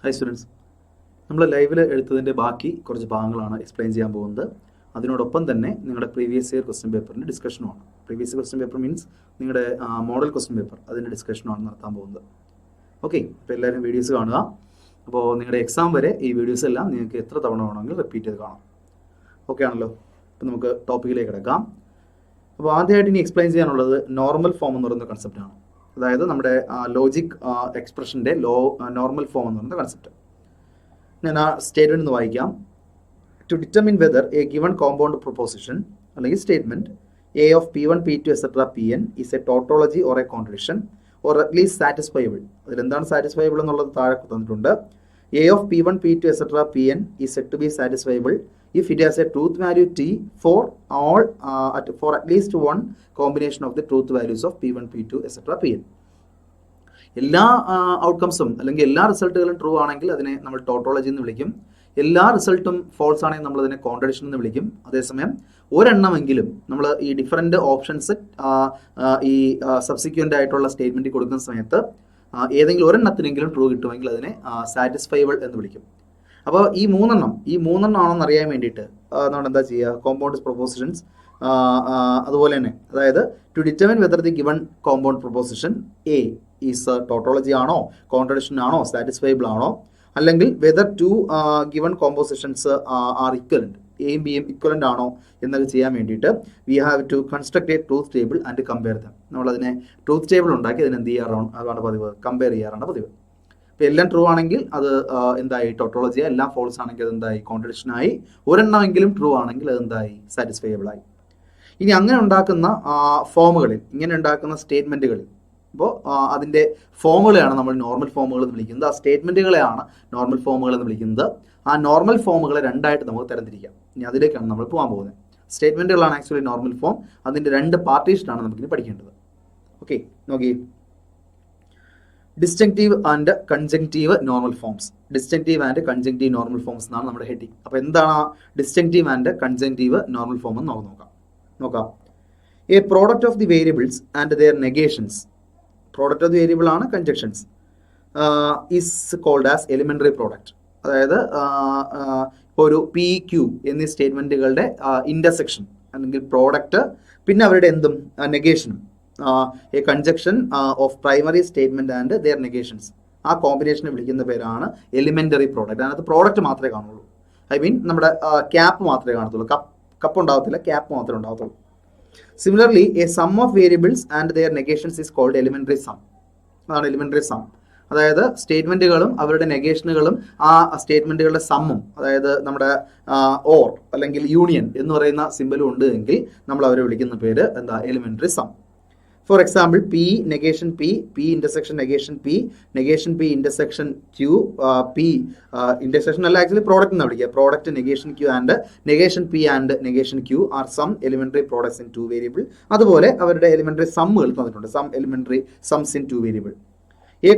High students, നമ്മൾ ലൈവിൽ എടുത്തതിൻ്റെ ബാക്കി കുറച്ച് ഭാഗങ്ങളാണ് എക്സ്പ്ലെയിൻ ചെയ്യാൻ പോകുന്നത്. അതിനോടൊപ്പം തന്നെ നിങ്ങളുടെ പ്രീവിയസ് ഇയർ ക്വസ്റ്റ്യൻ പേപ്പറിൻ്റെ ഡിസ്കഷനുമാണ്. പ്രീവിയസ് ക്വസ്റ്റ്യൻ പേപ്പർ മീൻസ് നിങ്ങളുടെ മോഡൽ ക്വസ്റ്റ്യൻ പേപ്പർ, അതിൻ്റെ ഡിസ്കഷനാണ് നടത്താൻ പോകുന്നത്. ഓക്കെ, അപ്പോൾ എല്ലാവരും വീഡിയോസ് കാണുക. അപ്പോൾ നിങ്ങളുടെ എക്സാം വരെ ഈ വീഡിയോസ് എല്ലാം നിങ്ങൾക്ക് എത്ര തവണ വേണമെങ്കിൽ റിപ്പീറ്റ് ചെയ്ത് കാണാം. ഓക്കെ ആണല്ലോ? അപ്പോൾ നമുക്ക് ടോപ്പിക്കിലേക്ക് കിടക്കാം. അപ്പോൾ ആദ്യമായിട്ട് ഇനി എക്സ്പ്ലെയിൻ ചെയ്യാനുള്ളത് നോർമൽ ഫോം എന്ന് പറയുന്ന കൺസെപ്റ്റാണ്. അതായത് നമ്മുടെ ലോജിക് എക്സ്പ്രഷൻ്റെ നോർമൽ ഫോം എന്ന് പറയുന്ന കൺസെപ്റ്റ്. ഞാൻ ആ സ്റ്റേറ്റ്മെൻറ്റ് ഒന്ന് വായിക്കാം. To determine whether a given compound proposition അല്ലെങ്കിൽ statement A of P1, P2, et cetera Pn is a tautology or a contradiction or at least satisfiable. അതിലെന്താണ് സാറ്റിസ്ഫൈബിൾ എന്നുള്ളത് താഴെ തന്നിട്ടുണ്ട്. A of P1, P2, et cetera Pn is said to be satisfiable if it has a truth value t for all for at least one combination of the truth values of P1, P2, etc. Pn. എല്ലാ ഔട്ട്കംസും അല്ലെങ്കിൽ എല്ലാ റിസൾട്ടുകളും true ആണെങ്കിൽ അതിനെ നമ്മൾ tautology എന്ന് വിളിക്കും. എല്ലാ റിസൾട്ടും ഫോൾസ് ആണെങ്കിൽ നമ്മൾ അതിനെ കോൺട്രഡിക്ഷൻ എന്ന് വിളിക്കും. അതേസമയം ഒരെണ്ണമെങ്കിലും നമ്മൾ ഈ ഡിഫറൻറ്റ് ഓപ്ഷൻസ് ഈ സബ്സിക്വൻ്റ് ആയിട്ടുള്ള സ്റ്റേറ്റ്മെൻറ്റ് കൊടുക്കുന്ന സമയത്ത് ഏതെങ്കിലും ഒരെണ്ണത്തിനെങ്കിലും ട്രൂ കിട്ടുമെങ്കിൽ അതിനെ സാറ്റിസ്ഫൈബിൾ എന്ന് വിളിക്കും. അപ്പോൾ ഈ മൂന്നെണ്ണം ആണെന്ന് അറിയാൻ വേണ്ടിയിട്ട് നമ്മൾ എന്താ ചെയ്യുക? കോമ്പൗണ്ട് പ്രൊപ്പോസിഷൻസ് അതുപോലെ തന്നെ, അതായത് to determine whether the given compound proposition A is tautology ആണോ, കോൺട്രഡിക്ഷൻ ആണോ, സാറ്റിസ്ഫൈബിൾ ആണോ, അല്ലെങ്കിൽ whether two given compositions are equivalent, എയും ബിയും ഇക്വലൻ്റ് ആണോ എന്നൊക്കെ ചെയ്യാൻ വേണ്ടിയിട്ട് we have to construct a truth table and compare them. നമ്മളതിനെ ട്രൂത്ത് ടേബിൾ ഉണ്ടാക്കി അതിനെ എന്ത് ചെയ്യാറാണ്? അതാണ് പതിവ്, കമ്പയർ ചെയ്യാറാണ് പതിവ്. ഇപ്പോൾ എല്ലാം ട്രൂ ആണെങ്കിൽ അത് എന്തായി? ടോട്ടോളജിയായി. എല്ലാം ഫോൾസ് ആണെങ്കിൽ അത് എന്തായി? കോൺട്രഡിക്ഷനായി. ഒരെണ്ണമെങ്കിലും ട്രൂ ആണെങ്കിൽ അത് എന്തായി? സാറ്റിസ്ഫൈബിളായി. ഇനി അങ്ങനെ ഉണ്ടാക്കുന്ന ഫോമുകളിൽ, ഇങ്ങനെ ഉണ്ടാക്കുന്ന സ്റ്റേറ്റ്മെൻറ്റുകളിൽ, അപ്പോൾ അതിൻ്റെ ഫോമുകളെയാണ് നമ്മൾ നോർമൽ ഫോമുകൾ എന്ന് വിളിക്കുന്നത്. ആ സ്റ്റേറ്റ്മെൻറ്റുകളെയാണ് നോർമൽ ഫോമുകൾ എന്ന് വിളിക്കുന്നത്. ആ നോർമൽ ഫോമുകളെ രണ്ടായിട്ട് നമുക്ക് തരംതിരിക്കാം. ഇനി അതിലേക്കാണ് നമ്മൾ പോകാൻ പോകുന്നത്. സ്റ്റേറ്റ്മെൻറ്റുകളാണ് ആക്ച്വലി നോർമൽ ഫോം. അതിൻ്റെ രണ്ട് പാർട്ടീഷനാണ് നമുക്കിനി പഠിക്കേണ്ടത്. ഓക്കെ, നോക്കി. Distinctive and conjunctive normal forms. Distinctive and conjunctive normal forms എന്നാണ് നമ്മുടെ ഹെഡിങ്. അപ്പോൾ എന്താണ് distinctive and conjunctive normal form എന്ന് നമുക്ക് നോക്കാം. A product of the variables and their negations. Product of the variable ആണ് conjunctions. Is called as elementary product. അതായത് ഇപ്പോൾ ഒരു പി ക്യൂ എന്നീ സ്റ്റേറ്റ്മെൻറ്റുകളുടെ ഇൻ്റർസെക്ഷൻ അല്ലെങ്കിൽ പ്രോഡക്റ്റ്, പിന്നെ അവരുടെ എന്തും നെഗേഷനും, a conjunction of primary statement and their negations, ആ കോമ്പിനേഷനെ വിളിക്കുന്ന പേരാണ് എലിമെൻ്ററി പ്രോഡക്റ്റ്. അതിനകത്ത് പ്രോഡക്റ്റ് മാത്രമേ കാണുള്ളൂ. ഐ മീൻ നമ്മുടെ ക്യാപ്പ് മാത്രമേ കാണത്തുള്ളൂ. കപ്പ് ഉണ്ടാകത്തില്ല, ക്യാപ്പ് മാത്രമേ ഉണ്ടാകത്തുള്ളൂ. Similarly a sum of variables and their negations is called elementary sum. അതാണ് എലിമെൻ്ററി സം. അതായത് സ്റ്റേറ്റ്മെൻറ്റുകളും അവരുടെ നെഗേഷനുകളും ആ സ്റ്റേറ്റ്മെൻറ്റുകളുടെ സമ്മും, അതായത് നമ്മുടെ ഓർ അല്ലെങ്കിൽ യൂണിയൻ എന്ന് പറയുന്ന സിമ്പലും ഉണ്ട് എങ്കിൽ നമ്മൾ അവരെ വിളിക്കുന്ന പേര് എന്താ? Elementary sum. For example, P negation P, P intersection negation P, negation P intersection Q, P intersection അല്ല ആക്ച്വലി പ്രോഡക്റ്റ് എന്ന് വിളിക്കുക. Product negation Q and negation P and negation Q are sum elementary products in two variable. അതുപോലെ അവരുടെ elementary സമ്മുകൾ തന്നിട്ടുണ്ട്. Sum elementary sums in two variable. A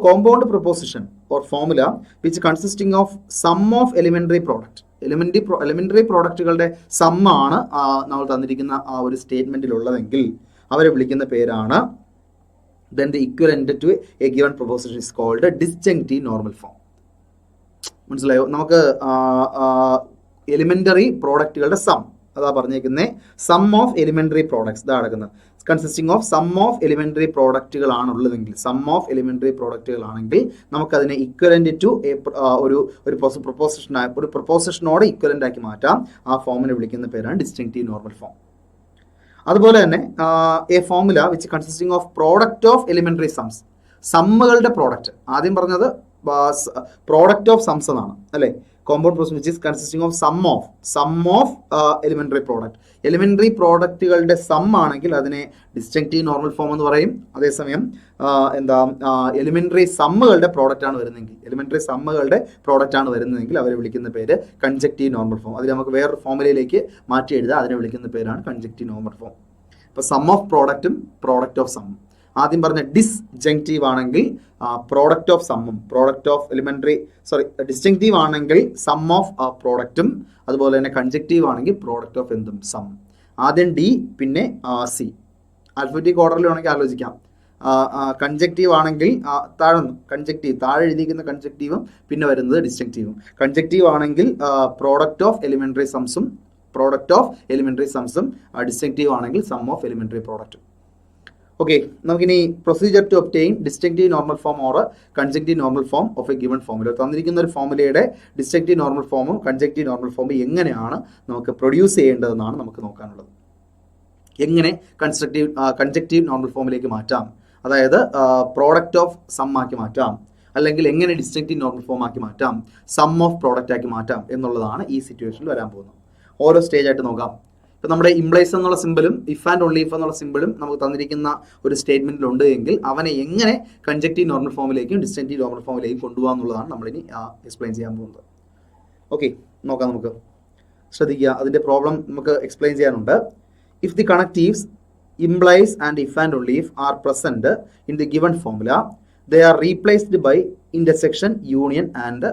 compound proposition or formula which consisting of sum of elementary product. Elementary പ്രോഡക്റ്റുകളുടെ സമ്മാണ് നമ്മൾ തന്നിരിക്കുന്ന ആ ഒരു സ്റ്റേറ്റ്മെൻറ്റിലുള്ളതെങ്കിൽ അവരെ വിളിക്കുന്ന പേരാണ് then the equivalent to a given proposition is called a disjunctive normal form. മനസ്സിലായോ? നമുക്ക് എലിമെൻ്ററി പ്രോഡക്റ്റുകളുടെ സം, അതാ പറഞ്ഞേക്കുന്നത്. സം ഓഫ് എലിമെൻ്ററി പ്രോഡക്ട്സ് ഇതാ നടക്കുന്നത്. Consisting of sum of elementary പ്രോഡക്റ്റുകളാണുള്ളതെങ്കിൽ, സം ഓഫ് എലിമെൻ്ററി പ്രോഡക്റ്റുകളാണെങ്കിൽ നമുക്കതിനെ ഇക്വലൻ്റ് ടു ഒരു പ്രൊപ്പോസിഷനോട് ഇക്വലൻ്റ് ആക്കി മാറ്റാം. ആ ഫോമിനെ വിളിക്കുന്ന പേരാണ് ഡിസ്റ്റിങ്റ്റീവ് നോർമൽ ഫോം. അതുപോലെ തന്നെ A formula which consisting of product of elementary സംസ്. സമ്മുകളുടെ പ്രോഡക്റ്റ്, ആദ്യം പറഞ്ഞത് പ്രോഡക്റ്റ് ഓഫ് സംസ് എന്നാണ് അല്ലേ? Compound process which is consisting of sum of elementary product. Elementary പ്രോഡക്റ്റുകളുടെ സം ആണെങ്കിൽ അതിനെ ഡിസ്റ്റിങ്റ്റീവ് നോർമൽ ഫോം എന്ന് പറയും. അതേസമയം എലിമെൻ്ററി സമ്മുകളുടെ പ്രോഡക്റ്റ് ആണ് വരുന്നതെങ്കിൽ അവരെ വിളിക്കുന്ന പേര് കൺജക്റ്റീവ് നോർമൽ ഫോം. അതിൽ നമുക്ക് വേറൊരു ഫോമുലയിലേക്ക് മാറ്റി എഴുതാം. അതിനെ വിളിക്കുന്ന പേരാണ് കൺജക്റ്റീവ് നോർമൽ ഫോം. ഇപ്പോൾ സം ഓഫ് പ്രോഡക്റ്റും പ്രോഡക്റ്റ് ഓഫ് സമ്മും. ആദ്യം പറഞ്ഞ ഡിസ്ജങ്ക്റ്റീവ് ആണെങ്കിൽ പ്രോഡക്റ്റ് ഓഫ് സമ്മും, ഡിസ്റ്റിങ്ക്റ്റീവ് ആണെങ്കിൽ സം ഓഫ് പ്രോഡക്റ്റും, അതുപോലെ തന്നെ കൺജക്റ്റീവ് ആണെങ്കിൽ പ്രോഡക്റ്റ് ഓഫ് എന്തും സം. ആദ്യം ഡി, പിന്നെ സി. ആൽഫബറ്റിക് ഓർഡറിൽ വേണമെങ്കിൽ ആലോചിക്കാം. കൺജക്റ്റീവ് ആണെങ്കിൽ താഴെ എഴുതിയിരിക്കുന്ന കൺജക്റ്റീവും പിന്നെ വരുന്നത് ഡിസ്റ്റിങ്റ്റീവും. കൺജക്റ്റീവ് ആണെങ്കിൽ പ്രോഡക്റ്റ് ഓഫ് എലിമെൻ്ററി സംസും ഡിസ്റ്റിങ്റ്റീവ് ആണെങ്കിൽ സം ഓഫ് എലിമെൻ്ററി പ്രോഡക്റ്റും. ഓക്കെ, നമുക്കിനി procedure to obtain distinctive normal form or conjunctive normal form of a given formula. തന്നിരിക്കുന്ന ഒരു ഫോമുലയുടെ ഡിസ്റ്റിങ്റ്റീവ് നോർമൽ ഫോമും കൺജക്റ്റീവ് നോർമൽ ഫോമും എങ്ങനെയാണ് നമുക്ക് പ്രൊഡ്യൂസ് ചെയ്യേണ്ടതെന്നാണ് നമുക്ക് നോക്കാനുള്ളത്. എങ്ങനെ കൺജക്റ്റീവ് നോർമൽ ഫോമിലേക്ക് മാറ്റാം, അതായത് പ്രോഡക്റ്റ് ഓഫ് സം ആക്കി മാറ്റാം, അല്ലെങ്കിൽ എങ്ങനെ ഡിസ്റ്റിങ്റ്റീവ് നോർമൽ ഫോം ആക്കി മാറ്റാം, സം ഓഫ് പ്രോഡക്റ്റ് ആക്കി മാറ്റാം എന്നുള്ളതാണ് ഈ സിറ്റുവേഷനിൽ വരാൻ പോകുന്നത്. ഓരോ സ്റ്റേജ് ആയിട്ട് നോക്കാം. ഇപ്പം നമ്മുടെ ഇംപ്ലൈസ് എന്നുള്ള സിമ്പിളും ഇഫ് ആൻഡ് ഓൺലി ഇഫ് എന്നുള്ള സിമ്പിളും നമുക്ക് തന്നിരിക്കുന്ന ഒരു സ്റ്റേറ്റ്മെന്റിലുണ്ട് എങ്കിൽ അവനെ എങ്ങനെ കൺജക്റ്റീവ് നോർമൽ ഫോമിലേക്കും ഡിസ്റ്റിങ്റ്റീവ് നോർമൽ ഫോമിലേക്കും കൊണ്ടുപോകാം എന്നുള്ളതാണ് നമ്മളിനി എക്സ്പ്ലെയിൻ ചെയ്യാൻ പോകുന്നത്. ഓക്കെ, നോക്കാം. നമുക്ക് ശ്രദ്ധിക്കുക, അതിൻ്റെ പ്രോബ്ലം നമുക്ക് എക്സ്പ്ലെയിൻ ചെയ്യാനുണ്ട്. If the connectives implies and if and only if are present in the given formula, they are replaced by intersection, union and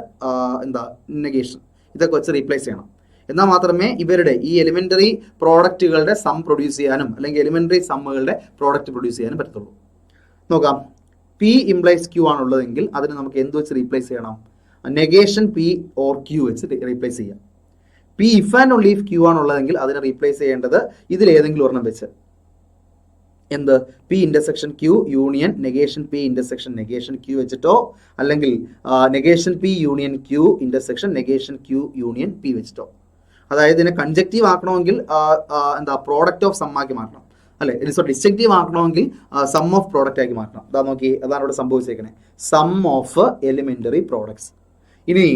negation. ഇതൊക്കെ വെച്ച് റീപ്ലേസ് ചെയ്യണം. എന്നാൽ മാത്രമേ ഇവരുടെ ഈ എലിമെൻ്ററി പ്രോഡക്റ്റുകളുടെ സം പ്രൊഡ്യൂസ് ചെയ്യാനും അല്ലെങ്കിൽ എലിമെൻ്ററി സമ്മുകളുടെ പ്രോഡക്റ്റ് പ്രൊഡ്യൂസ് ചെയ്യാനും പറ്റത്തുള്ളൂ. നോക്കാം. പി ഇംപ്ലൈസ് ക്യൂ ആണുള്ളതെങ്കിൽ അതിന് നമുക്ക് എന്ത് വെച്ച് റീപ്ലേസ് ചെയ്യണം? നെഗേഷൻ പി ഓർ ക്യൂ വെച്ച് റീപ്ലേസ് ചെയ്യാം. P if and only if Q ആണുള്ളതെങ്കിൽ അതിനെ റീപ്ലേസ് ചെയ്യേണ്ടത് ഇതിലേതെങ്കിലും ഒരെണ്ണം വെച്ച്. എന്ത്? P intersection Q union negation P intersection negation Q വെച്ചിട്ടോ, അല്ലെങ്കിൽ negation P union Q intersection negation Q union P വെച്ചിട്ടോ. അതായത് ഇതിനെ കൺജക്റ്റീവ് ആക്കണമെങ്കിൽ പ്രോഡക്റ്റ് ഓഫ് സം ആക്കി മാറ്റണം, അല്ലെ? ഡിസ്റ്റിങ്റ്റീവ് ആക്കണമെങ്കിൽ സം ഓഫ് പ്രോഡക്റ്റ് ആക്കി മാറ്റണം. അതാ നോക്കി, അതാണ് ഇവിടെ സംഭവിച്ചേക്കണേ, സം ഓഫ് എലിമെന്ററി പ്രോഡക്ട്സ്. ഇനി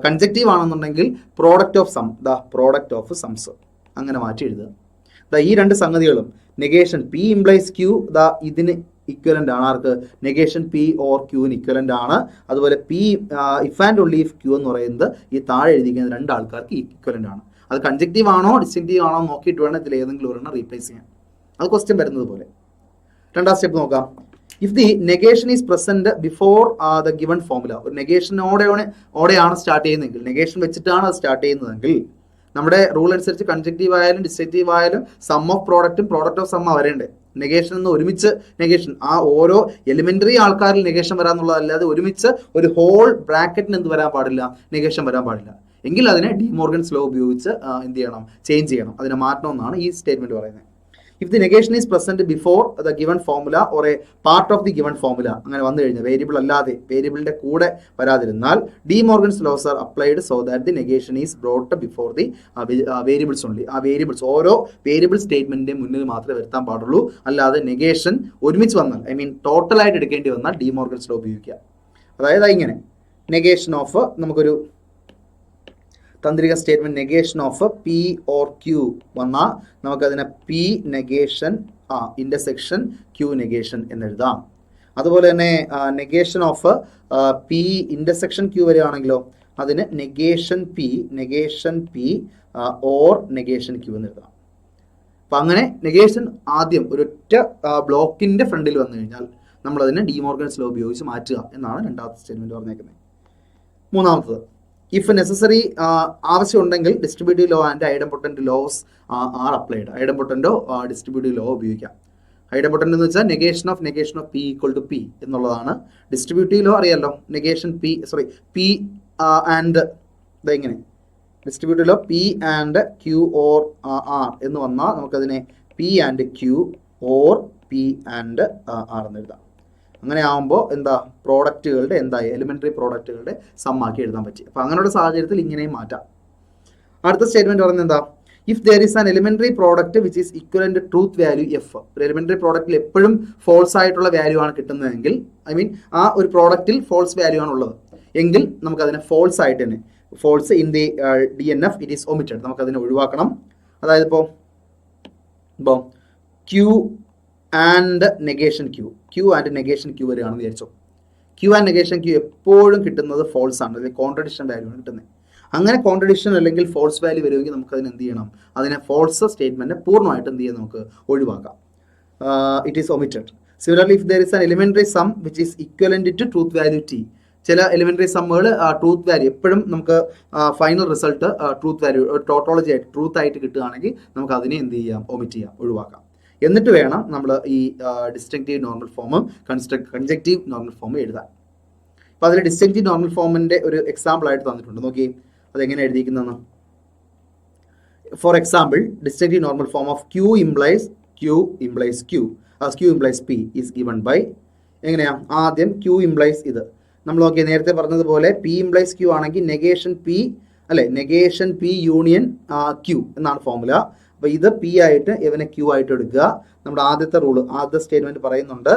കൺജക്റ്റീവ് ആണെന്നുണ്ടെങ്കിൽ product of sum, product of sums, അങ്ങനെ മാറ്റി എഴുതുക. ഈ രണ്ട് സംഗതികളും നെഗേഷൻ പി ഇംപ്ലൈസ് ക്യൂ ഇതിന് ഇക്വലന്റ് ആണ്. ആർക്ക്? നെഗേഷൻ പി ഓർ ക്യൂവിന് ഇക്വലന്റ് ആണ്. അതുപോലെ P if and only if Q എന്ന് പറയുന്നത് ഈ താഴെ എഴുതിക്കുന്ന രണ്ട് ആൾക്കാർക്ക് ഇക്വലന്റ് ആണ്. അത് കൺജക്റ്റീവ് ആണോ ഡിസ്റ്റിങ്റ്റീവ് ആണോ നോക്കിയിട്ട് വേണം ഇതിൽ ഏതെങ്കിലും ഒരെണ്ണം റീപ്ലേസ് ചെയ്യാൻ. അത് ക്വസ്റ്റ്യൻ വരുന്നത് പോലെ. രണ്ടാം സ്റ്റെപ്പ് നോക്കാം. If the negation is present before the given formula, ഒരു നെഗേഷനോടെയാണ് സ്റ്റാർട്ട് ചെയ്യുന്നതെങ്കിൽ, നെഗേഷൻ വെച്ചിട്ടാണ് അത് സ്റ്റാർട്ട് ചെയ്യുന്നതെങ്കിൽ, നമ്മുടെ റൂൾ അനുസരിച്ച് കൺജക്റ്റീവ് ആയാലും ഡിസ്റ്റിങ്റ്റീവ് ആയാലും സം ഓഫ് പ്രോഡക്റ്റും പ്രോഡക്റ്റ് ഓഫ് സമ്മ വരേണ്ടേ. നെഗേഷൻ എന്ന് ഒരുമിച്ച് നെഗേഷൻ ആ ഓരോ എലിമെന്ററി ആൾക്കാരിൽ നെഗേഷൻ വരാന്നുള്ളതല്ലാതെ ഒരുമിച്ച് ഒരു ഹോൾ ബ്രാക്കറ്റിന് എന്ത് വരാൻ പാടില്ല? നെഗേഷൻ വരാൻ പാടില്ല. എങ്കിൽ അതിനെ ഡിമോർഗൻസ് ലോ ഉപയോഗിച്ച് എന്ത് ചെയ്യണം? ചേഞ്ച് ചെയ്യണം, അതിനെ മാറ്റണമെന്നാണ് ഈ സ്റ്റേറ്റ്മെന്റ് പറയുന്നത്. If the negation is present before the given formula or a part of the given formula, അങ്ങനെ വന്നു കഴിഞ്ഞാൽ വേരിയബിൾ അല്ലാതെ വേരിയബിളിന്റെ കൂടെ വരാതിരുന്നാൽ De Morgan's laws are applied so that the negation is brought before the variables only. ആ variables ഓരോ variable സ്റ്റേറ്റ്മെന്റിന്റെ മുന്നിൽ മാത്രമേ വരുത്താൻ പാടുള്ളൂ. അല്ലാതെ നെഗേഷൻ ഒരുമിച്ച് വന്നാൽ, ഐ മീൻ ടോട്ടലായിട്ട് എടുക്കേണ്ടി വന്നാൽ ഡിമോർഗൻസ് ലോ ഉപയോഗിക്കുക. അതായത് ഇങ്ങനെ നെഗേഷൻ ഓഫ്, നമുക്കൊരു തന്ത്രിക statement negation of P or Q വന്നാൽ നമുക്കതിനെ P negation intersection Q negation എന്നെഴുതാം. അതുപോലെ തന്നെ negation of P intersection Q വരികയാണെങ്കിലോ അതിന് negation P or negation Q എന്നെഴുതാം. അപ്പം അങ്ങനെ നെഗേഷൻ ആദ്യം ഒരൊറ്റ ബ്ലോക്കിന്റെ ഫ്രണ്ടിൽ വന്നു കഴിഞ്ഞാൽ നമ്മളതിനെ ഡിമോർഗൻസ് ലോ ഉപയോഗിച്ച് മാറ്റുക എന്നാണ് രണ്ടാമത്തെ സ്റ്റേറ്റ്മെന്റ് പറഞ്ഞേക്കുന്നത്. മൂന്നാമത്തത്, ഇഫ് നെസസറി ആവശ്യമുണ്ടെങ്കിൽ distributive law and idempotent laws are applied. ഐഡംപൊട്ടന്റോ ഡിസ്ട്രിബ്യൂട്ടീവ് ലോ ഉപയോഗിക്കാം. ഐഡംപൊട്ടന്റ് എന്ന് വെച്ചാൽ negation of P equal to P എന്നുള്ളതാണ്. ഡിസ്ട്രിബ്യൂട്ടീവ് ലോ അറിയാലോ, നെഗേഷൻ പി ആൻഡ് ഇങ്ങനെ distributive law P and Q or R എന്ന് വന്നാൽ നമുക്കതിനെ P and Q or P and R എന്ന് എഴുതാം. അങ്ങനെ ആകുമ്പോൾ പ്രോഡക്റ്റുകളുടെ എലിമെന്ററി പ്രോഡക്റ്റുകളുടെ സമ്മാക്കി എഴുതാൻ പറ്റി. അപ്പോൾ അങ്ങനെയുള്ള സാഹചര്യത്തിൽ ഇങ്ങനെയും മാറ്റാം. അടുത്ത സ്റ്റേറ്റ്മെന്റ് പറയുന്നത് എന്താ? If there is an elementary product which is equivalent truth value F. ഒരു എലിമെന്ററി പ്രോഡക്റ്റിൽ എപ്പോഴും ഫോൾസ് ആയിട്ടുള്ള വാല്യൂ ആണ് കിട്ടുന്നതെങ്കിൽ, ഐ മീൻ ആ ഒരു പ്രോഡക്റ്റിൽ ഫോൾസ് വാല്യൂ ആണ് ഉള്ളത് എങ്കിൽ നമുക്കതിനെ ഫോൾസ് ആയിട്ട് തന്നെ, false in the DNF it is omitted, നമുക്കതിനെ ഒഴിവാക്കണം. അതായത് ഇപ്പോൾ Q and negation Q and negation Q വരികയാണെന്ന് വിചാരിച്ചോ. ക്യൂ ആൻഡ് നെഗേഷൻ ക്യൂ എപ്പോഴും കിട്ടുന്നത് ഫോൾസ് ആണ്, അല്ലെങ്കിൽ കോൺട്രഡിക്ഷൻ വാല്യൂ ആണ് കിട്ടുന്നത്. അങ്ങനെ കോൺട്രഡിക്ഷൻ അല്ലെങ്കിൽ ഫോൾസ് വാല്യൂ വരുമെങ്കിൽ നമുക്ക് അതിന് എന്ത് ചെയ്യണം? അതിനെ ഫോൾസ് സ്റ്റേറ്റ്മെന്റ് പൂർണ്ണമായിട്ട് എന്ത് ചെയ്യാം? നമുക്ക് ഒഴിവാക്കാം. It is omitted. Similarly if there is an elementary sum which is equivalent to truth value T. ചില എലിമെന്ററി സമ്മുകൾ ട്രൂത്ത് വാല്യൂ എപ്പോഴും നമുക്ക് final result truth value tautology ആയിട്ട് ട്രൂത്ത് ആയിട്ട് കിട്ടുകയാണെങ്കിൽ നമുക്ക് അതിനെ എന്ത് ചെയ്യാം? ഒമിറ്റ് ചെയ്യാം, ഒഴിവാക്കാം. എന്നിട്ട് വേണം നമ്മൾ ഈ ഡിസ്റ്റിങ്ക്റ്റീവ് നോർമൽ ഫോമും കൺജക്റ്റീവ് നോർമൽ ഫോമും എഴുതാൻ. അപ്പോൾ അതിൽ ഡിസ്റ്റിങ്ക്റ്റീവ് നോർമൽ ഫോമിൻ്റെ ഒരു എക്സാമ്പിൾ ആയിട്ട് തന്നിട്ടുണ്ട്. നോക്കി അതെങ്ങനെ എഴുതിയിരിക്കുന്നതെന്ന്. For example, distinctive normal form of Q implies Q as Q implies P is given by, എങ്ങനെയാ, ആദ്യം Q implies ഇത് നമ്മൾ നോക്കി നേരത്തെ പറഞ്ഞതുപോലെ P implies Q ആണെങ്കിൽ നെഗേഷൻ P അല്ലെ, നെഗേഷൻ P യൂണിയൻ Q എന്നാണ് ഫോർമുല. അപ്പോൾ ഇത് P ആയിട്ട് ഇവനെ Q ആയിട്ട് എടുക്കുക. നമ്മുടെ ആദ്യത്തെ റൂള്, ആദ്യത്തെ സ്റ്റേറ്റ്മെന്റ് പറയുന്നുണ്ട്,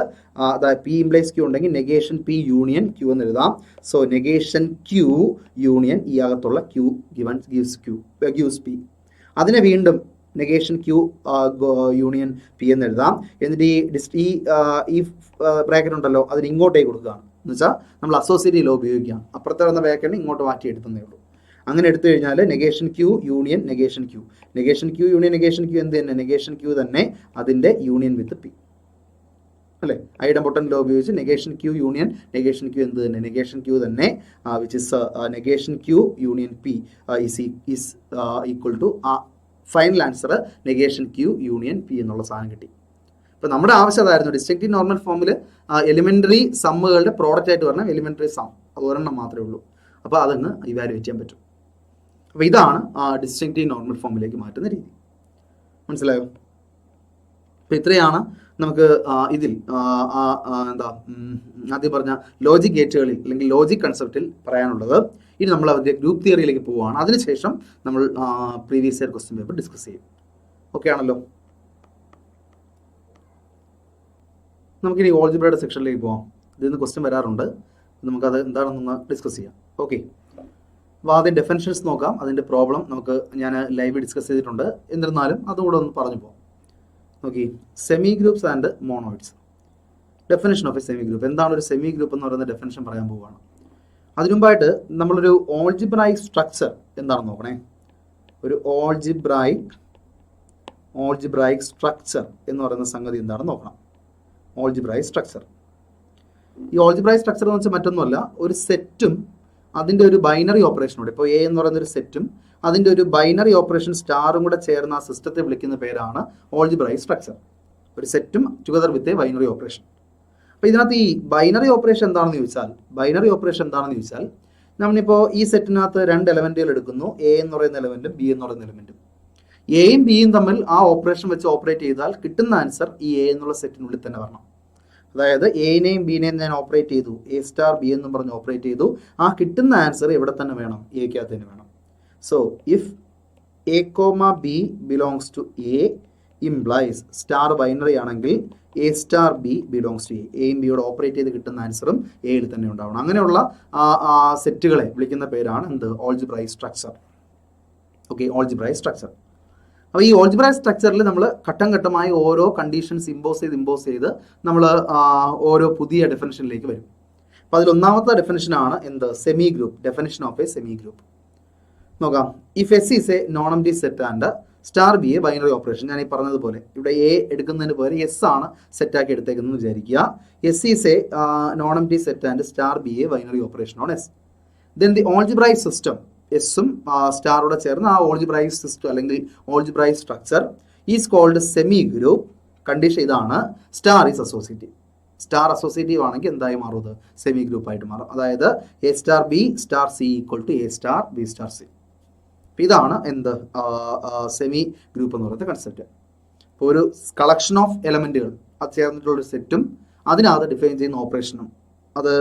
അതായത് P implies Q ഉണ്ടെങ്കിൽ നെഗേഷൻ P യൂണിയൻ Q എന്ന് എഴുതാം. സോ നെഗേഷൻ Q യൂണിയൻ ഈ അകത്തുള്ള Q gives P. അതിനെ വീണ്ടും നെഗേഷൻ Q യൂണിയൻ P എന്ന് എഴുതാം. എന്നിട്ട് ഈ ബ്രാക്കറ്റ് ഉണ്ടല്ലോ അതിന് ഇങ്ങോട്ടേക്ക് കൊടുക്കുകയാണ്. എന്ന് വെച്ചാൽ നമ്മൾ അസോസിയേറ്റീവ് ലോ ഉപയോഗിക്കുകയാണ്. അപ്പുറത്തെ വന്ന ബ്രാക്കറ്റിന് ഇങ്ങോട്ട് മാറ്റി എടുത്തതേ ഉള്ളൂ. അങ്ങനെ എടുത്തു കഴിഞ്ഞാൽ negation Q union negation Q, negation Q union negation Q എന്ത് തന്നെ, നെഗേഷൻ Q തന്നെ അതിൻ്റെ യൂണിയൻ വിത്ത് P അല്ലേ. ഐഡംപൊട്ടൻ ലോ ഉപയോഗിച്ച് negation Q union negation Q എന്ത് തന്നെ, നെഗേഷൻ Q തന്നെ, which is negation Q union P is equal to final answer negation Q union P എന്നുള്ള സാധനം കിട്ടി. അപ്പോൾ നമ്മുടെ ആവശ്യം അതായിരുന്നു, ഡിസ്റ്റിങ്ക്റ്റീവ് നോർമൽ ഫോമിൽ എലിമെൻ്ററി സമ്മുകളുടെ പ്രോഡക്റ്റ് ആയിട്ട് പറഞ്ഞാൽ എലിമെൻ്ററി സം അത് ഒരെണ്ണം മാത്രമേ ഉള്ളൂ. അപ്പോൾ അതങ്ങ് ഇവാലുവേറ്റ് ചെയ്യാൻ പറ്റും. അപ്പോൾ ഇതാണ് ഡിസ്റ്റിങ്ക്റ്റീവ് നോർമൽ ഫോമിലേക്ക് മാറ്റുന്ന രീതി. മനസ്സിലായോ? അപ്പോൾ ഇത്രയാണ് നമുക്ക് ഇതിൽ ആദ്യം പറഞ്ഞ ലോജിക് ഗേറ്റുകളിൽ അല്ലെങ്കിൽ ലോജിക് കൺസെപ്റ്റിൽ പറയാനുള്ളത്. ഇനി നമ്മൾ അതിൻ്റെ ഗ്രൂപ്പ് തിയറിയിലേക്ക് പോവുകയാണ്. അതിനുശേഷം നമ്മൾ previous year question paper discuss ചെയ്യും. ഓക്കെ ആണല്ലോ? നമുക്കിനി ഓൾജിബ്രയുടെ സെക്ഷനിലേക്ക് പോകാം. ഇതിൽ നിന്ന് ക്വസ്റ്റ്യൻ വരാറുണ്ട്, നമുക്കത് എന്താണെന്നൊന്ന് ഡിസ്കസ് ചെയ്യാം. ഓക്കെ, അപ്പോൾ ആദ്യം ഡെഫിനിഷൻസ് നോക്കാം. അതിൻ്റെ പ്രോബ്ലം ഞാൻ ലൈവ് ഡിസ്കസ് ചെയ്തിട്ടുണ്ട്, എന്നിരുന്നാലും അതുകൂടെ ഒന്ന് പറഞ്ഞു പോകാം. നോക്കി, semi groups and monoids. Definition of a semi group. എന്താണ് ഒരു സെമി ഗ്രൂപ്പ് എന്ന് പറയുന്ന ഡെഫിനിഷൻ പറയാൻ പോവുകയാണ്. അതിനുമുമ്പായിട്ട് നമ്മളൊരു ഓൾജിബ്രായിക് സ്ട്രക്ചർ എന്താണെന്ന് നോക്കണേ. ഒരു ഓൾജിബ്രായിക് സ്ട്രക്ചർ എന്ന് പറയുന്ന സംഗതി എന്താണെന്ന് നോക്കണം. Algebraic structure. ഈ ഓൾജിബ്രായിക് സ്ട്രക്ചർ എന്ന് വെച്ചാൽ മറ്റൊന്നുമല്ല, ഒരു സെറ്റും അതിൻ്റെ ഒരു ബൈനറി ഓപ്പറേഷനോട്, ഇപ്പോൾ എ എന്ന് പറയുന്ന ഒരു സെറ്റും അതിൻ്റെ ഒരു ബൈനറി ഓപ്പറേഷൻ സ്റ്റാറും കൂടെ ചേർന്ന ആ സിസ്റ്റത്തെ വിളിക്കുന്ന പേരാണ് ഓൾജിബ്രായിക് സ്ട്രക്ചർ. ഒരു സെറ്റും together with a binary operation. അപ്പോൾ ഇതിനകത്ത് ഈ ബൈനറി ഓപ്പറേഷൻ എന്താണെന്ന് ചോദിച്ചാൽ നമ്മളിപ്പോൾ ഈ സെറ്റിനകത്ത് രണ്ട് എലമെൻറ്റുകൾ എടുക്കുന്നു, എ എന്ന് പറയുന്ന എലമെൻറ്റും ബി എന്ന് പറയുന്ന എലമെൻറ്റും. എയും ബിയും തമ്മിൽ ആ ഓപ്പറേഷൻ വെച്ച് ഓപ്പറേറ്റ് ചെയ്താൽ കിട്ടുന്ന ആൻസർ ഈ എ എന്നുള്ള സെറ്റിനുള്ളിൽ തന്നെ വരണം. അതായത് എനെയും ബിനെയും ഞാൻ ഓപ്പറേറ്റ് ചെയ്തു, എ സ്റ്റാർ ബി എന്നും പറഞ്ഞ് ഓപ്പറേറ്റ് ചെയ്തു, ആ കിട്ടുന്ന ആൻസർ ഇവിടെ തന്നെ വേണം, എക്കകത്ത് തന്നെ വേണം. So if A comma B belongs to A implies star binary ആണെങ്കിൽ A star B belongs to എയും ബിയോട് ഓപ്പറേറ്റ് ചെയ്ത് കിട്ടുന്ന ആൻസറും എയിൽ തന്നെ ഉണ്ടാവണം. അങ്ങനെയുള്ള സെറ്റുകളെ വിളിക്കുന്ന പേരാണ് എന്ത്, algebraic structure. Okay, algebraic structure. അപ്പോൾ ഈ ഓൾജിബ്രായിക് സ്ട്രക്ചറിൽ നമ്മൾ ഘട്ടം ഘട്ടമായി ഓരോ കണ്ടീഷൻസ് ഇമ്പോസ് ചെയ്ത് നമ്മൾ ഓരോ പുതിയ ഡെഫിനിഷനിലേക്ക് വരും. അപ്പോൾ അതിൽ ഒന്നാമത്തെ ഡെഫിനിഷനാണ് എന്ത്, semi group. Definition of a semi group നോക്കാം. If S is a non empty set and star be a binary operation. ഞാൻ ഈ പറഞ്ഞതുപോലെ ഇവിടെ എ എടുക്കുന്നതിന് പകരം എസ് ആണ് സെറ്റാക്കി എടുത്തേക്കുന്നത് വിചാരിക്കുക. S is a non empty set and star be a binary operation on S. Then the algebraic system, എസും സ്റ്റാറോടെ ചേർന്ന് ആ ഓൾജിബ്രായിക് സിസ്റ്റം അല്ലെങ്കിൽ algebraic structure is called semi group. Condition ഇതാണ്, star is associative. Star associative ആണെങ്കിൽ എന്തായി മാറും, അത് സെമി ഗ്രൂപ്പ് ആയിട്ട് മാറും. അതായത് A star B star C equal to A star B star C. ഇതാണ് എന്ത്, സെമി ഗ്രൂപ്പ് എന്ന് പറയുന്ന കൺസെപ്റ്റ്. ഇപ്പോൾ ഒരു കളക്ഷൻ ഓഫ് എലമെൻറ്റുകൾ അത് ചേർന്നിട്ടുള്ളൊരു സെറ്റും അതിനകത്ത് ഡിഫൈൻ ചെയ്യുന്ന ഓപ്പറേഷനും അത്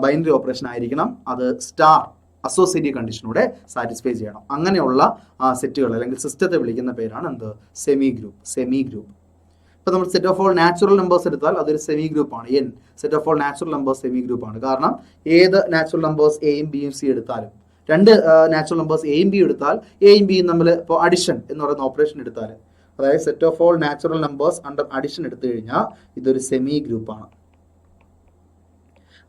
ബൈനറി ഓപ്പറേഷൻ ആയിരിക്കണം. അത് സ്റ്റാർ അസോസിയേറ്റീവ് കണ്ടീഷനൂടെ സാറ്റിസ്ഫൈ ചെയ്യണം. അങ്ങനെയുള്ള സെറ്റുകൾ അല്ലെങ്കിൽ സിസ്റ്റത്തെ വിളിക്കുന്ന പേരാണ് എന്ത്, സെമി ഗ്രൂപ്പ്. ഇപ്പോൾ നമ്മൾ set of all natural numbers എടുത്താൽ അതൊരു സെമി ഗ്രൂപ്പാണ്. N set of all natural numbers semi ഗ്രൂപ്പാണ്. കാരണം ഏത് നാച്ചുറൽ നമ്പേഴ്സ് എയും ബിയും സി എടുത്താലും, രണ്ട് നാച്ചുറൽ നമ്പേഴ്സ് എയും ബിയും എടുത്താൽ എയും ബിയും തമ്മിൽ ഇപ്പോൾ അഡിഷൻ എന്ന് പറയുന്ന ഓപ്പറേഷൻ എടുത്താൽ, അതായത് set of all natural numbers under addition എടുത്തു കഴിഞ്ഞാൽ ഇതൊരു സെമി ഗ്രൂപ്പാണ്.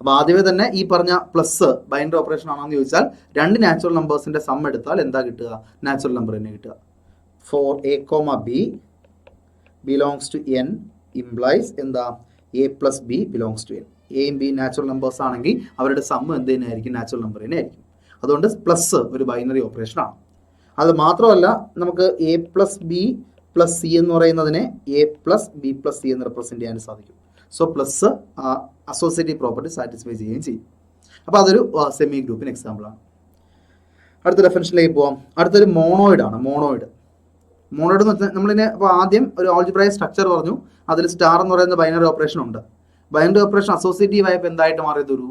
അപ്പോൾ ആദ്യമേ തന്നെ ഈ പറഞ്ഞ പ്ലസ് ബൈനറി ഓപ്പറേഷൻ ആണെന്ന് ചോദിച്ചാൽ രണ്ട് നാച്ചുറൽ നമ്പേഴ്സിന്റെ സം എടുത്താൽ എന്താ കിട്ടുക, നാച്ചുറൽ നമ്പർ തന്നെ കിട്ടുക. For A comma B belongs to N implies എന്താ, A plus B belongs to N. എയും ബി നാച്ചുറൽ നമ്പേഴ്സ് ആണെങ്കിൽ അവരുടെ സം എന്ത് തന്നെ ആയിരിക്കും, നാച്ചുറൽ നമ്പർ തന്നെ ആയിരിക്കും. അതുകൊണ്ട് പ്ലസ് ഒരു ബൈനറി ഓപ്പറേഷൻ ആണ്. അത് മാത്രമല്ല നമുക്ക് A plus B plus C എന്ന് പറയുന്നതിനെ A plus B plus C എന്ന് റെപ്രസെൻറ്റ് ചെയ്യാൻ സാധിക്കും. So plus associative property satisfy ചെയ്യുകയും ചെയ്യും. അപ്പോൾ അതൊരു സെമി ഗ്രൂപ്പിന് എക്സാമ്പിളാണ്. അടുത്ത ഡെഫിനിഷനിലേക്ക് പോവാം. അടുത്തൊരു മോണോയിഡ് ആണ്. മോണോയിഡ് എന്ന് വെച്ചാൽ നമ്മളിനെ അപ്പോൾ ആദ്യം ഒരു ആൾജിബ്രായിക് സ്ട്രക്ചർ പറഞ്ഞു. അതിൽ സ്റ്റാർ എന്ന് പറയുന്ന ബൈനറി ഓപ്പറേഷൻ ഉണ്ട്. ബൈനറി ഓപ്പറേഷൻ അസോസിയേറ്റീവ് ആയപ്പോൾ എന്തായിട്ട് മാറിയത്? ഒരു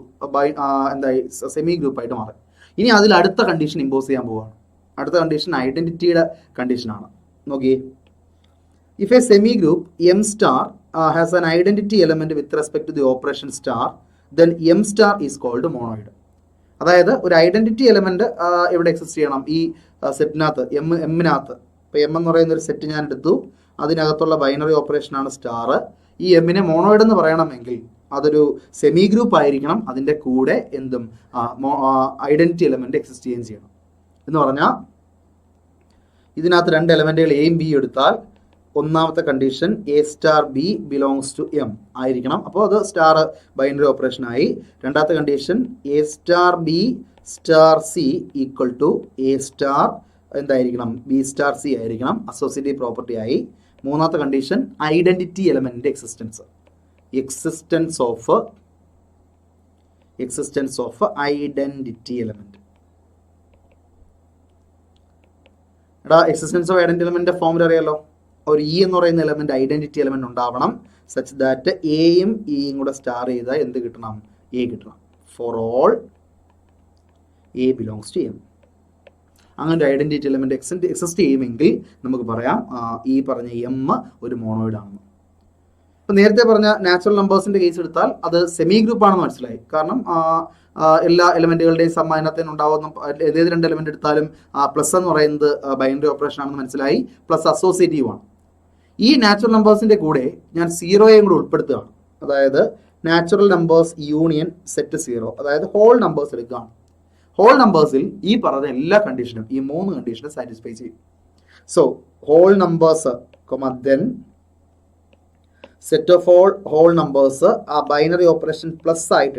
എന്തായി സെമി ഗ്രൂപ്പായിട്ട് മാറി. ഇനി അതിൽ അടുത്ത കണ്ടീഷൻ ഇമ്പോസ് ചെയ്യാൻ പോവുകയാണ്. അടുത്ത കണ്ടീഷൻ ഐഡന്റിറ്റിയുടെ കണ്ടീഷനാണ്. നോക്കിയേ, if a semi group M star has an identity element with respect to the operation star, then M star is called monoid. അതായത് ഒരു ഐഡന്റിറ്റി എലമെന്റ് എവിടെ എക്സിസ്റ്റ് ചെയ്യണം? ഈ സെറ്റിനകത്ത്, എമ്മിനകത്ത്. ഇപ്പോൾ എം എന്ന് പറയുന്ന ഒരു സെറ്റ് ഞാൻ എടുത്തു, അതിനകത്തുള്ള ബൈനറി ഓപ്പറേഷനാണ് സ്റ്റാർ. ഈ എമ്മിനെ മോണോയിഡ് എന്ന് പറയണമെങ്കിൽ അതൊരു സെമി ഗ്രൂപ്പ് ആയിരിക്കണം. അതിൻ്റെ കൂടെ എന്തും ഐഡന്റിറ്റി എലമെന്റ് എക്സിസ്റ്റ് ചെയ്യുകയും ചെയ്യണം. എന്ന് പറഞ്ഞാൽ ഇതിനകത്ത് രണ്ട് എലമെന്റുകൾ എയും ബി എടുത്താൽ ഒന്നാമത്തെ condition A star B belongs to M ആയിരിക്കണം. അപ്പോൾ അത് സ്റ്റാർ ബൈനറി ഓപ്പറേഷൻ ആയി. രണ്ടാമത്തെ condition A star B star C equal to A star എന്തായിരിക്കണം? ബി സ്റ്റാർ സി ആയിരിക്കണം. അസോസിയേറ്റീവ് പ്രോപ്പർട്ടി ആയി. മൂന്നാമത്തെ കണ്ടീഷൻ ഐഡന്റിറ്റി എലമെന്റിന്റെ existence of identity element. Existence of identity എലമെന്റിന്റെ ഫോമുല അറിയാലോ. ഒരു ഇ എന്ന് പറയുന്ന എലമെന്റ് ഐഡന്റിറ്റി എലമെന്റ് ഉണ്ടാവണം, സച്ച് ദാറ്റ് എയും ഇയും കൂടെ സ്റ്റാർ ചെയ്താൽ എന്ത് കിട്ടണം? എ കിട്ടണം. Four all A belongs to M. അങ്ങനെ ഒരു ഐഡന്റിറ്റി എലമെന്റ് എക്സിസ്റ്റ് ചെയ്യുമെങ്കിൽ നമുക്ക് പറയാം ഈ പറഞ്ഞ എം ഒരു മോണോയിഡ് ആണെന്ന്. ഇപ്പം നേരത്തെ പറഞ്ഞ നാച്ചുറൽ നമ്പേഴ്സിന്റെ കേസ് എടുത്താൽ അത് സെമി ഗ്രൂപ്പ് ആണെന്ന് മനസ്സിലായി. കാരണം എല്ലാ എലമെന്റുകളുടെയും സമ്മാനത്തിന് ഉണ്ടാവുന്ന ഏത് രണ്ട് എലമെന്റ് എടുത്താലും പ്ലസ് എന്ന് പറയുന്നത് ബൈനറി ഓപ്പറേഷൻ ആണെന്ന് മനസ്സിലായി. പ്ലസ് അസോസിയേറ്റീവ് ആണ്. ഈ നാച്ചുറൽ നമ്പേഴ്സിന്റെ കൂടെ ഞാൻ സീറോയും കൂടെ ഉൾപ്പെടുത്തുകയാണ്. അതായത് natural numbers union set zero, അതായത് ഹോൾ നമ്പേഴ്സ് എടുക്കുകയാണ്. ഹോൾ നമ്പേഴ്സിൽ ഈ പറഞ്ഞ എല്ലാ കണ്ടീഷനും, ഈ മൂന്ന് കണ്ടീഷനും സാറ്റിസ്ഫൈ ചെയ്യും. So whole numbers then set of all whole numbers ആ ബൈനറി ഓപ്പറേഷൻ പ്ലസ് ആയിട്ട്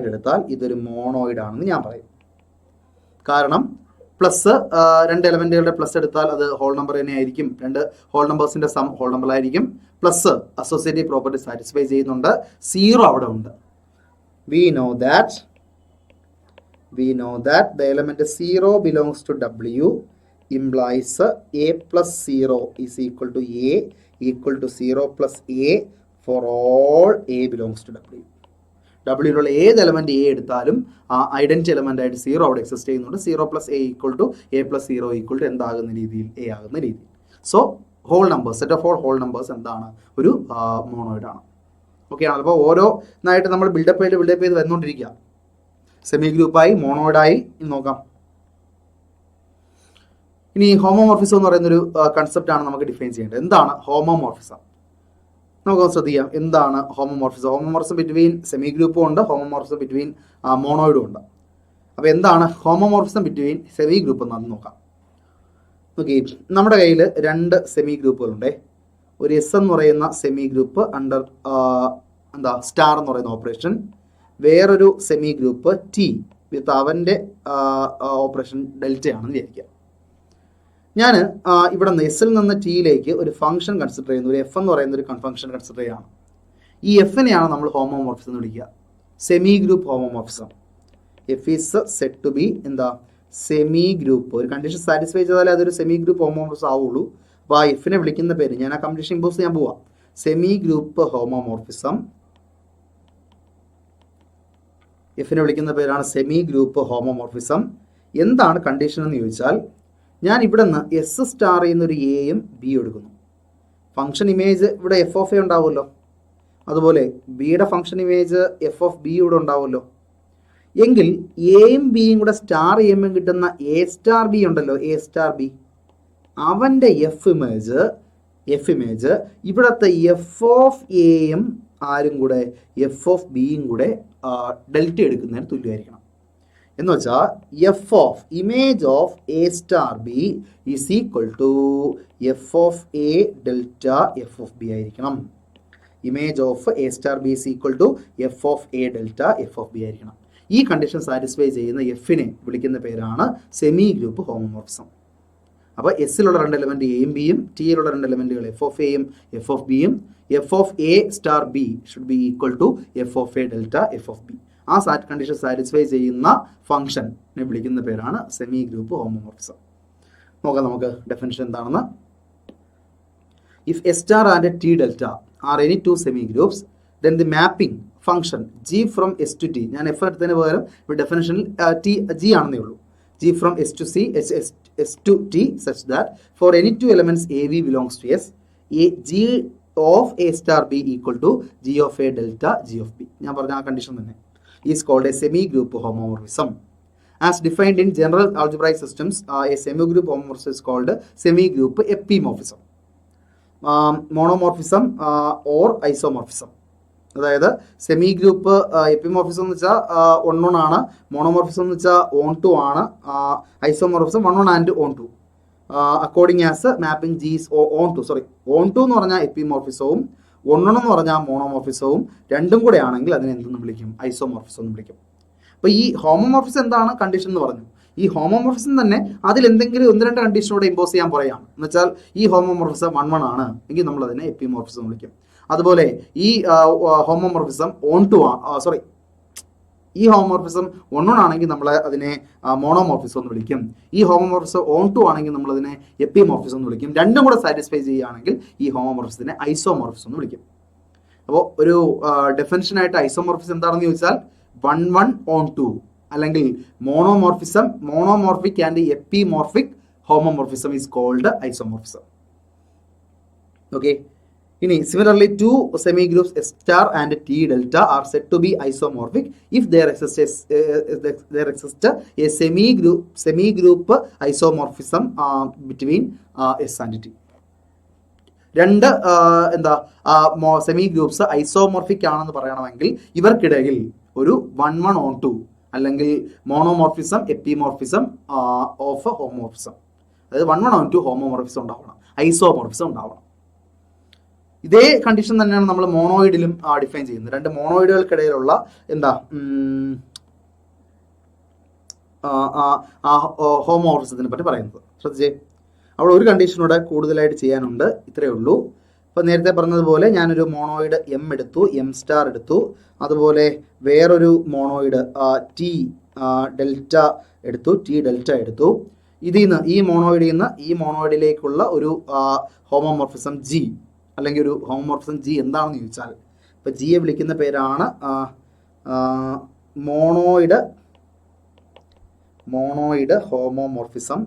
എടുത്താൽ ഇതൊരു മോണോയിഡ് ആണെന്ന് ഞാൻ പറയും. കാരണം പ്ലസ് രണ്ട് എലമെന്റുകളുടെ പ്ലസ് എടുത്താൽ അത് ഹോൾ നമ്പർ തന്നെ ആയിരിക്കും. രണ്ട് ഹോൾ നമ്പേഴ്സിന്റെ സം ഹോൾ നമ്പർ ആയിരിക്കും. പ്ലസ് അസോസിയേറ്റീവ് പ്രോപ്പർട്ടി സാറ്റിസ്ഫൈ ചെയ്യുന്നുണ്ട്. സീറോ അവിടെ ഉണ്ട്. We know that the element 0 belongs to W implies A plus 0 is equal to A equal to 0 plus A for all A belongs to W. ഡബ്ല്യൂയിലുള്ള ഏത് element A എടുത്താലും ആ identity element ആയിട്ട് zero അവിടെ exist ചെയ്യുന്നുണ്ട്. 0 plus A equal to A plus 0 equal to എന്താകുന്ന രീതിയിൽ? A ആകുന്ന രീതിയിൽ. So whole numbers, set of all whole numbers എന്താണ്? ഒരു മോണോയിഡ് ആണ്. ഓക്കെ ആണ്. അപ്പോൾ ഓരോന്നായിട്ട് നമ്മൾ ബിൽഡപ്പ് ചെയ്ത് വന്നുകൊണ്ടിരിക്കുക. സെമി ഗ്രൂപ്പായി, മോണോയിഡായി. ഇനി നോക്കാം. ഇനി ഹോമോമോർഫിസം എന്ന് പറയുന്നൊരു കൺസെപ്റ്റ് ആണ് നമുക്ക് ഡിഫൈൻ ചെയ്യേണ്ടത്. എന്താണ് ഹോമോമോർഫിസം? നമുക്കൊന്ന് ശ്രദ്ധിക്കാം. എന്താണ് ഹോമോമോർഫിസം? ഹോമോമോർഫിസം ബിറ്റ്വീൻ സെമി ഗ്രൂപ്പും ഉണ്ട്, ഹോമോമോർഫിസം ബിറ്റ്വീൻ മോണോയിഡും ഉണ്ട്. അപ്പോൾ എന്താണ് ഹോമോമോർഫിസം ബിറ്റ്വീൻ സെമി ഗ്രൂപ്പ് എന്ന് നോക്കാം. ഓക്കെ, നമ്മുടെ കയ്യിൽ രണ്ട് സെമി ഗ്രൂപ്പുകളുണ്ട്. ഒരു എസ് എന്ന് പറയുന്ന സെമി ഗ്രൂപ്പ് അണ്ടർ സ്റ്റാർ എന്ന് പറയുന്ന ഓപ്പറേഷൻ, വേറൊരു സെമി ഗ്രൂപ്പ് ടി വിത്ത് അവൻ്റെ ഓപ്പറേഷൻ ഡെൽറ്റയാണെന്ന് വിചാരിക്കുക. ഞാൻ ഇവിടെ നിന്ന് എസിൽ നിന്ന് ടിയിലേക്ക് ഒരു ഫംഗ്ഷൻ കൺസിഡർ ചെയ്യുന്നു. ഒരു എഫ് എന്ന് പറയുന്ന ഒരു ഫംഗ്ഷൻ കൺസിഡർ ചെയ്യുകയാണ്. ഈ എഫിനെയാണ് നമ്മൾ ഹോമോമോർഫിസം എന്ന് വിളിക്കുക. Semi group homomorphism. F is set to B semi group. ഒരു കണ്ടീഷൻ സാറ്റിസ്ഫൈ ചെയ്താലേ അതൊരു സെമി ഗ്രൂപ്പ് ഹോമോമോർഫിസം ആവുള്ളൂ. അപ്പോൾ ആ എഫിനെ വിളിക്കുന്ന പേര് ഞാൻ ആ കണ്ടീഷൻ ഇമ്പോസ് ചെയ്യാൻ പോവാം. Semi group homomorphism. എഫിനെ വിളിക്കുന്ന പേരാണ് സെമി ഗ്രൂപ്പ് ഹോമോമോർഫിസം. എന്താണ് കണ്ടീഷൻ എന്ന് ചോദിച്ചാൽ, ഞാൻ ഇവിടെ നിന്ന് എസ് സ്റ്റാർ ചെയ്യുന്നൊരു എയും ബി എടുക്കുന്നു. ഫംഗ്ഷൻ ഇമേജ് ഇവിടെ എഫ് ഓഫ് എ ഉണ്ടാവുമല്ലോ. അതുപോലെ ബിയുടെ function image F of B ഇവിടെ ഉണ്ടാവുമല്ലോ. എങ്കിൽ എയും ബിയും കൂടെ സ്റ്റാർ ചെയ്യുമ്പോൾ കിട്ടുന്ന എ സ്റ്റാർ ബി ഉണ്ടല്ലോ, എ സ്റ്റാർ ബി, അവൻ്റെ എഫ് ഇമേജ് ഇവിടുത്തെ എഫ് ഓഫ് എയും ആരും കൂടെ എഫ് ഓഫ് ബിയും കൂടെ ഡെൽറ്റ എടുക്കുന്നതിന് തുല്യമായിരിക്കണം. എന്ന് വെച്ചാൽ F of image of A star B is equal to F of A delta F of B ആയിരിക്കണം. Image of A star B is equal to F of A delta F of B ആയിരിക്കണം. ഈ condition satisfy ചെയ്യുന്ന എഫിനെ വിളിക്കുന്ന പേരാണ് semi group homomorphism. അപ്പോൾ എസ്സിലുള്ള രണ്ട് element എയും ബിയും, ടിയിലുള്ള രണ്ട് എലമെൻറ്റുകൾ എഫ് ഓഫ് എയും എഫ് ഓഫ് ബിയും, F of A star B should be equal to F of A delta F of B. ആ കണ്ടീഷൻ സാറ്റിസ്ഫൈ ചെയ്യുന്ന ഫംഗ്ഷനെ വിളിക്കുന്ന പേരാണ് സെമി ഗ്രൂപ്പ് ഹോമോമോർഫിസം. നോക്കാം നമുക്ക് ഡെഫിനിഷൻ എന്താണെന്ന്. If S star and T delta are any two semi groups then the mapping function g from s to t, ഞാൻ F എടുത്തതിന് പകരം ഇവിടെ ഡെഫിനിഷനിൽ ടി ജി ആണെന്നേ ഉള്ളൂ, g from s to c s to t such that for any two elements a b belongs to s, g of a star b equal to g of a delta g of b, ഞാൻ പറഞ്ഞ ആ condition തന്നെ, is called a semi group homomorphism. As defined in general algebraic systems, a semi group homomorphism is called semi group epimorphism, monomorphism or isomorphism. അതായത് semi group epimorphism എന്ന് വെച്ചാൽ 1 ആണ്, monomorphism എന്ന് വെച്ചാൽ 1 ആണ്, isomorphism 1 and 2 according as mapping G's 2 എന്ന് പറഞ്ഞാൽ എപ്പിമോർഫിസവും 1 എന്ന് പറഞ്ഞാൽ മോണോമോർഫിസവും രണ്ടും കൂടെ ആണെങ്കിൽ അതിനെ എന്തെന്ന് വിളിക്കും? ഐസോമോർഫിസം എന്ന് വിളിക്കും. അപ്പോൾ ഈ ഹോമോമോർഫിസം എന്താണ് കണ്ടീഷൻ എന്ന് പറഞ്ഞു. ഈ ഹോമോമോർഫിസം തന്നെ അതിൽ എന്തെങ്കിലും 1-2 കണ്ടീഷനോടെ ഇമ്പോസ് ചെയ്യാൻ പറയാം. എന്ന് വെച്ചാൽ ഈ ഹോമോമോർഫിസം 1 ആണ് എങ്കിൽ നമ്മൾ അതിനെ എപ്പിമോർഫിസം വിളിക്കും. അതുപോലെ ഈ ഹോമോമോർഫിസം ഈ ഹോമോമോർഫിസം 1 ആണെങ്കിൽ നമ്മൾ അതിനെ മോണോമോർഫിസം എന്ന് വിളിക്കും. ഈ ഹോമോമോർഫിസം 2 ആണെങ്കിൽ നമ്മൾ അതിനെ എപ്പിമോർഫിസം എന്ന് വിളിക്കും. രണ്ടും കൂടെ സാറ്റിസ്ഫൈ ചെയ്യുകയാണെങ്കിൽ ഈ ഹോമോമോർഫിസത്തിനെ ഐസോമോർഫിസം എന്ന് വിളിക്കും. അപ്പോൾ ഒരു ഡെഫിനിഷനായിട്ട് ഐസോമോർഫിസം എന്താണെന്ന് ചോദിച്ചാൽ 1-1-2 അല്ലെങ്കിൽ monomorphic and epimorphic homomorphism is called isomorphism. Okay, ഇനി similarly two semi groups S star and T delta are said to be isomorphic if there exists a semi group isomorphism between S and T. രണ്ട് semi groups isomorphic ആണെന്ന് പറയണമെങ്കിൽ ഇവർക്കിടയിൽ ഒരു 1-1-2 അല്ലെങ്കിൽ മോണോമോർഫിസം എപ്പിമോർഫിസം of homomorphism, അതായത് 1-1-2 homomorphism ഉണ്ടാവണം, isomorphism ഉണ്ടാവണം. ഇതേ condition തന്നെയാണ് നമ്മൾ മോണോയിഡിലും ഡിഫൈൻ ചെയ്യുന്നത്. രണ്ട് മോണോയിഡുകൾക്കിടയിലുള്ള ഹോമോമോർഫിസത്തിനെ പറ്റി പറയുന്നത് ശ്രദ്ധിച്ചേ. അവിടെ ഒരു കണ്ടീഷനോടെ കൂടുതലായിട്ട് ചെയ്യാനുണ്ട്, ഇത്രയേ ഉള്ളൂ. അപ്പോൾ നേരത്തെ പറഞ്ഞതുപോലെ ഞാനൊരു മോണോയിഡ് എം എടുത്തു, എം സ്റ്റാർ എടുത്തു. അതുപോലെ വേറൊരു മോണോയിഡ് ടി ഡെൽറ്റ എടുത്തു, ടി ഡെൽറ്റ എടുത്തു. ഇതിൽ നിന്ന് ഈ മോണോയിഡിലേക്കുള്ള ഒരു ഹോമോമോർഫിസം ജി അല്ലെങ്കിൽ ഒരു ഹോമോമോർഫിസം ജി എന്താണെന്ന് ചോദിച്ചാൽ, ഇപ്പോൾ ജിയെ വിളിക്കുന്ന പേരാണ് മോണോയിഡ് ഹോമോമോർഫിസം.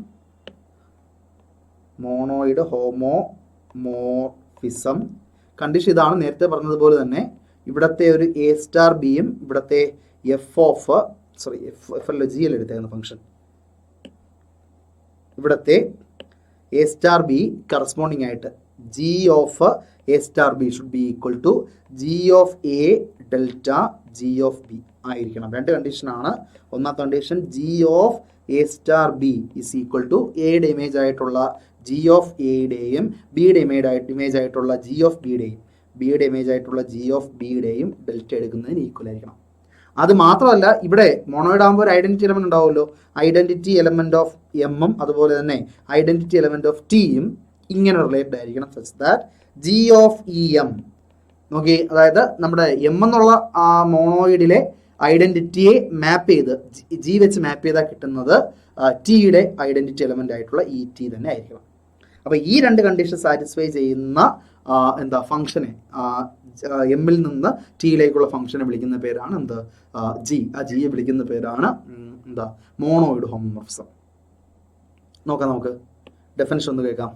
കണ്ടീഷൻ ഇതാണ്, നേരത്തെ പറഞ്ഞതുപോലെ തന്നെ ഇവിടത്തെ ഒരു എ സ്റ്റാർ ബിയും ഇവിടത്തെ എഫ് അല്ല ജി അല്ല എടുത്തേക്കുന്ന ഫംഗ്ഷൻ, ഇവിടത്തെ എ സ്റ്റാർ ബി കറസ്പോണ്ടിങ് ആയിട്ട് g of a star b should be equal to g of a delta g of b ആയിരിക്കണം. രണ്ട് കണ്ടീഷനാണ്. ഒന്നാമത്തെ condition g of a star b is equal to എയുടെ image ആയിട്ടുള്ള g of എയുടെയും ബിയുടെ image ആയിട്ടുള്ള g of ബിയുടെയും ബിയുടെ ഇമേജ് ആയിട്ടുള്ള g of ബിയുടെയും ഡെൽറ്റ എടുക്കുന്നതിന് ഈക്വൽ ആയിരിക്കണം. അത് മാത്രമല്ല ഇവിടെ മോണോയിഡ് ആകുമ്പോൾ ഒരു ഐഡന്റിറ്റി എലമെന്റ് ഉണ്ടാവുമല്ലോ, ഐഡന്റിറ്റി എലമെന്റ് ഓഫ് എമ്മും അതുപോലെ തന്നെ ഐഡന്റിറ്റി എലമെന്റ് ഓഫ് ടിയും ഇങ്ങനെ റിലേറ്റഡ് ആയിരിക്കണം such that G of E M നോക്കി, അതായത് നമ്മുടെ എം എന്നുള്ള ആ മോണോയിഡിലെ ഐഡന്റിറ്റിയെ മാപ്പ് ചെയ്ത് ജി വെച്ച് മാപ്പ് ചെയ്താൽ കിട്ടുന്നത് ടിയുടെ ഐഡന്റിറ്റി എലമെന്റ് ആയിട്ടുള്ള ഇ ടി തന്നെ ആയിരിക്കണം. അപ്പോൾ ഈ രണ്ട് കണ്ടീഷൻ സാറ്റിസ്ഫൈ ചെയ്യുന്ന ഫംഗ്ഷനെ എമ്മിൽ നിന്ന് ടിയിലേക്കുള്ള ഫംഗ്ഷനെ വിളിക്കുന്ന പേരാണ് ജി. ആ ജിയെ വിളിക്കുന്ന പേരാണ് മോണോയിഡ് ഹോമോമോർഫിസം. നോക്കാം, നമുക്ക് ഡെഫിനിഷൻ ഒന്ന് കേൾക്കാം.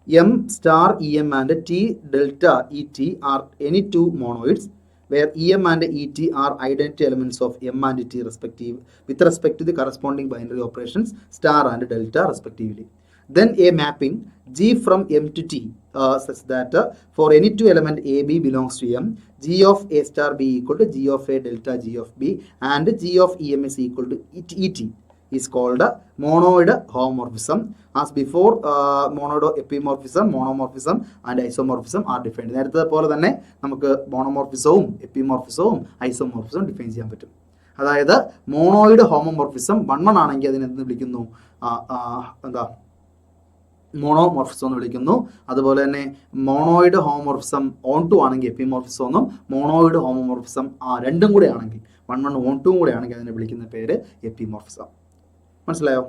M star EM and T delta ET are any two monoids where EM and ET are identity elements of M and T respective with respect to the corresponding binary operations star and delta respectively. Then a mapping G from M to T such that for any two element AB belongs to M, G of A star B equal to G of A delta G of B and G of EM is equal to ET is called monoid homomorphism. As before, monoid epimorphism, monomorphism and isomorphism are defined. നേരത്തെ പോലെ തന്നെ നമുക്ക് മോണോമോർഫിസവും എപ്പിമോർഫിസവും ഐസോമോർഫിസവും define ചെയ്യാൻ പറ്റും. അതായത് മോണോയിഡ് homomorphism 1-1 ആണെങ്കിൽ അതിനെ എന്ത് വിളിക്കുന്നു? മോണോമോർഫിസം എന്ന് വിളിക്കുന്നു. അതുപോലെ തന്നെ മോണോയിഡ് ഹോമോമോർഫിസം ഓൺ ടു ആണെങ്കിൽ എപ്പിമോർഫിസം എന്നും, മോണോയിഡ് ഹോമോമോർഫിസം രണ്ടും കൂടെ ആണെങ്കിൽ 1 1 ഓൺ 2 കൂടെ ആണെങ്കിൽ അതിനെ വിളിക്കുന്ന പേര് എപ്പിമോർഫിസം. മനസ്സിലായോ?